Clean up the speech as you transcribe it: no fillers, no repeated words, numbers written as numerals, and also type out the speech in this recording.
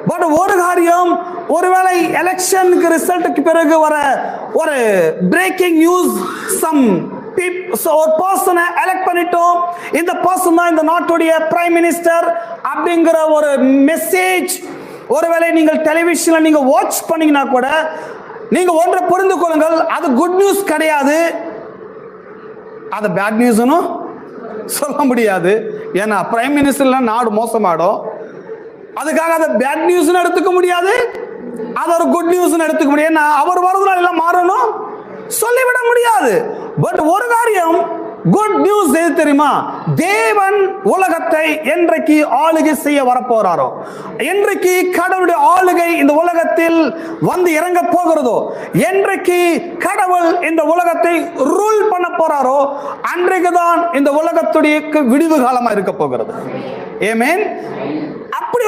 But ஒரு காரியம், ஒருவேளை எலெக்ஷனுக்கு ரிசல்ட்டுக்கு பிறகு வர ஒரு பிரேக்கிங் நியூஸ், ஒரு பர்சனை எலெக்ட் பண்ணிட்டோம், இந்த பர்சன் தான் இந்த நாட்டுடைய பிரைம் மினிஸ்டர் அப்படிங்கிற ஒரு மெசேஜ் ஒருவேளை நீங்கள் டெலிவிஷன்ல நீங்க வாட்ச் பண்ணீங்கன்னா கூட நீங்க ஒன்றை புரிந்து கொள்ளுங்கள், அது குட் நியூஸ் கிடையாது, அது பேட் நியூஸ்னு சொல்ல முடியாது. ஏன்னா பிரைம் மினிஸ்டர்ல நாடு மோசமாடும், அதுக்காக அதை பேட் நியூஸ் எடுத்துக்க முடியாது, அது ஒரு குட் நியூஸ் எடுத்துக்க முடியாது. அவர் வரதுனால எல்லாம் மாறணும் சொல்லிவிட முடியாது. பட் ஒரு காரியம் குட் நியூஸ் எது தெரியுமா? தேவன் உலகத்தை என்றைக்கு ஆளுகை செய்ய வரப்போறாரோ, என்றைக்கு கடவுளுடைய ஆளுகை இந்த உலகத்தில் வந்து இறங்க போகிறதோ, என்றைக்கு கடவுள் இந்த உலகத்தை ரூல் பண்ண போறாரோ, அன்றைக்கு தான் இந்த உலகத்துடைய விடிவு காலமா இருக்க போகிறது. ஆமென். அப்படி